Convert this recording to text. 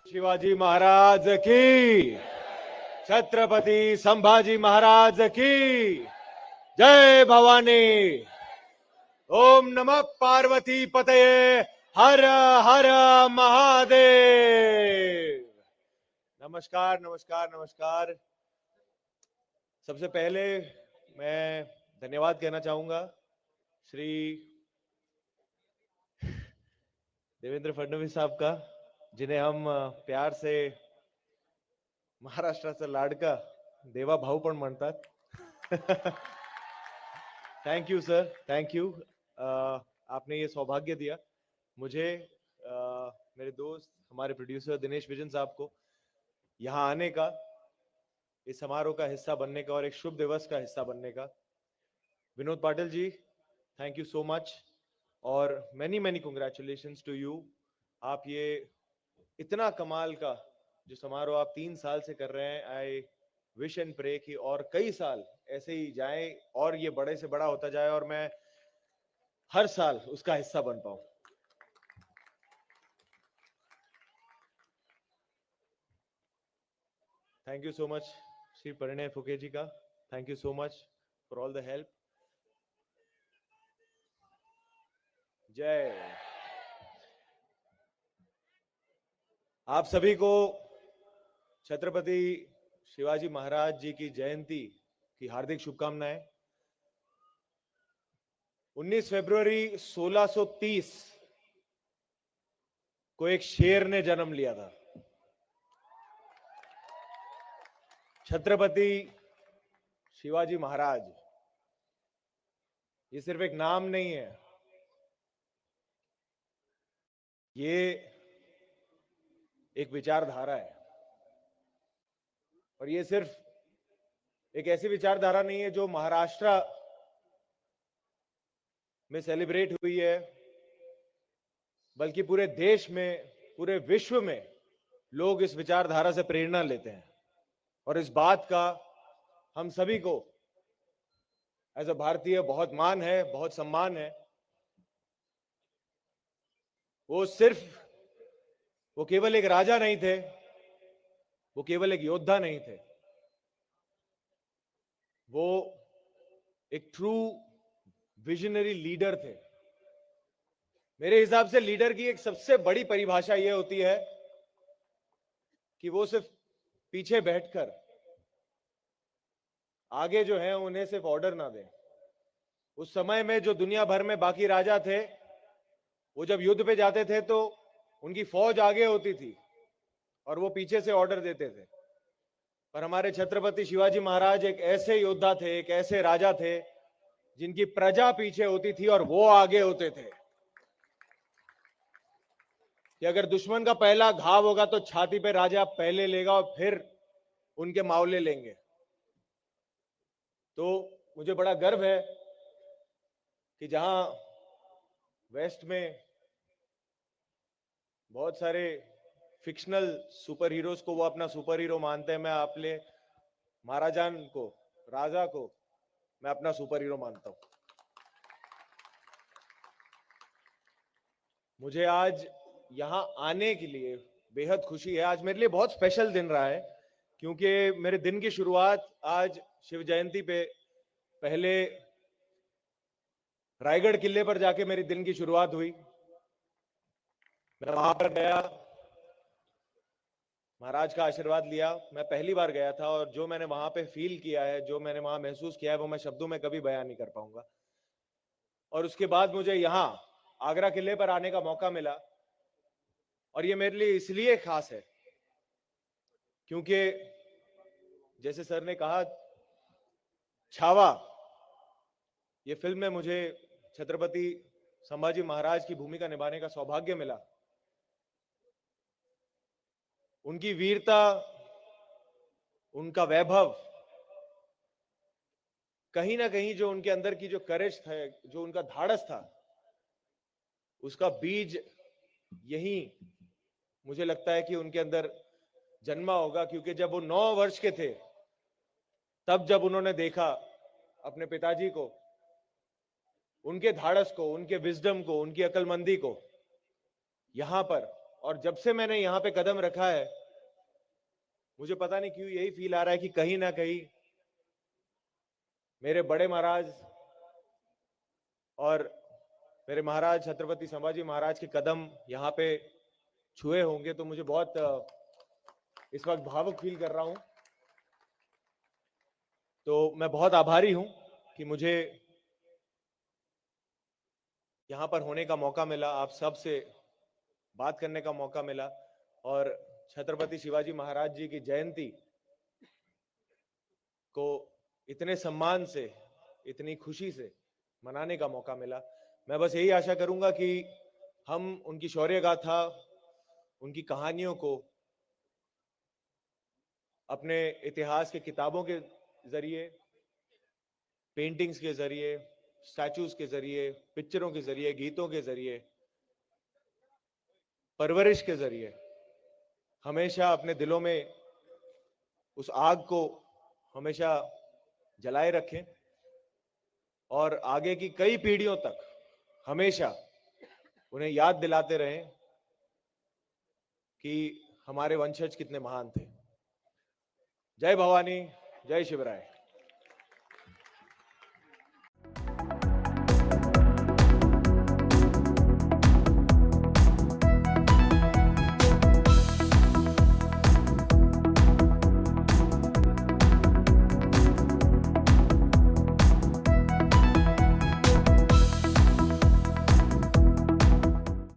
शिवाजी महाराज की, छत्रपति संभाजी महाराज की जय भवानी। ओम नमः पार्वती पतये, हर हर महादेव। नमस्कार नमस्कार नमस्कार। सबसे पहले मैं धन्यवाद कहना चाहूंगा श्री देवेंद्र फडणवीस साहब का, जिन्हें हम प्यार से महाराष्ट्राचा लाडका देवा भाऊ पण म्हणतात। Thank you sir, thank you. आपने ये सौभाग्य दिया मुझे, मेरे दोस्त, हमारे प्रोड्यूसर दिनेश विजन साहब को यहाँ आने का, इस समारोह का हिस्सा बनने का और एक शुभ दिवस का हिस्सा बनने का। Vinod Patil ji, thank you so much और many many congratulations to you. आप ये इतना कमाल का जो समारोह आप 3 साल से कर रहे हैं, आई विश एंड प्रे कि और कई साल ऐसे ही जाएं और ये बड़े से बड़ा होता जाए और मैं हर साल उसका हिस्सा बन पाऊं। Thank you so much Shri Parinay Phuke जी का, thank you so much for all the help. जय। आप सभी को छत्रपति शिवाजी महाराज जी की जयंती की हार्दिक शुभकामनाएं। 19 फरवरी 1630 को एक शेर ने जन्म लिया था। छत्रपति शिवाजी महाराज, ये सिर्फ एक नाम नहीं है, ये एक विचारधारा है। और ये सिर्फ एक ऐसी विचारधारा नहीं है जो महाराष्ट्र में सेलिब्रेट हुई है, बल्कि पूरे देश में, पूरे विश्व में लोग इस विचारधारा से प्रेरणा लेते हैं। और इस बात का हम सभी को एज अ भारतीय बहुत मान है, बहुत सम्मान है। वो केवल एक राजा नहीं थे, वो केवल एक योद्धा नहीं थे, वो एक ट्रू विजनरी लीडर थे। मेरे हिसाब से लीडर की एक सबसे बड़ी परिभाषा यह होती है कि वो सिर्फ पीछे बैठकर आगे जो है उन्हें सिर्फ ऑर्डर ना दें। उस समय में जो दुनिया भर में बाकी राजा थे, वो जब युद्ध पे जाते थे तो उनकी फौज आगे होती थी और वो पीछे से ऑर्डर देते थे। पर हमारे छत्रपति शिवाजी महाराज एक ऐसे योद्धा थे, एक ऐसे राजा थे जिनकी प्रजा पीछे होती थी और वो आगे होते थे कि अगर दुश्मन का पहला घाव होगा तो छाती पे राजा पहले लेगा और फिर उनके मावले लेंगे। तो मुझे बड़ा गर्व है कि जहां वेस्ट में बहुत सारे फिक्शनल सुपर हीरोज को वो अपना सुपर हीरो मानते हैं, मैं अपने महाराजान को, राजा को मैं अपना सुपर हीरो मानता हूं। मुझे आज यहां आने के लिए बेहद खुशी है। आज मेरे लिए बहुत स्पेशल दिन रहा है क्योंकि मेरे दिन की शुरुआत आज शिव जयंती पे पहले रायगढ़ किले पर जाके मेरी दिन की शुरुआत हुई। मैं वहां पर गया, महाराज का आशीर्वाद लिया। मैं पहली बार गया था और जो मैंने वहां पे फील किया है, जो मैंने वहां महसूस किया है, वो मैं शब्दों में कभी बयान नहीं कर पाऊंगा। और उसके बाद मुझे यहाँ आगरा किले पर आने का मौका मिला और ये मेरे लिए इसलिए खास है क्योंकि जैसे सर ने कहा, छावा ये फिल्म में मुझे छत्रपति संभाजी महाराज की भूमिका निभाने का सौभाग्य मिला। उनकी वीरता, उनका वैभव, कहीं ना कहीं जो उनके अंदर की जो करेज था, जो उनका धाड़स था, उसका बीज यही मुझे लगता है कि उनके अंदर जन्मा होगा। क्योंकि जब वो 9 वर्ष के थे, तब जब उन्होंने देखा अपने पिताजी को, उनके धाड़स को, उनके विजडम को, उनकी अक्लमंदी को यहां पर और जब से मैंने यहाँ पे कदम रखा है, मुझे पता नहीं क्यों यही फील आ रहा है कि कहीं ना कहीं मेरे बड़े महाराज और मेरे महाराज छत्रपति संभाजी महाराज के कदम यहाँ पे छुए होंगे। तो मुझे बहुत इस वक्त भावुक फील कर रहा हूं। तो मैं बहुत आभारी हूं कि मुझे यहाँ पर होने का मौका मिला, आप सब से बात करने का मौका मिला और छत्रपति शिवाजी महाराज जी की जयंती को इतने सम्मान से, इतनी खुशी से मनाने का मौका मिला। मैं बस यही आशा करूंगा कि हम उनकी शौर्य गाथा, उनकी कहानियों को अपने इतिहास के किताबों के जरिए, पेंटिंग्स के जरिए, स्टैचूज के जरिए, पिक्चरों के जरिए, गीतों के जरिए, परवरिश के जरिए हमेशा अपने दिलों में उस आग को हमेशा जलाए रखें और आगे की कई पीढ़ियों तक हमेशा उन्हें याद दिलाते रहें कि हमारे वंशज कितने महान थे। जय भवानी, जय शिवराय।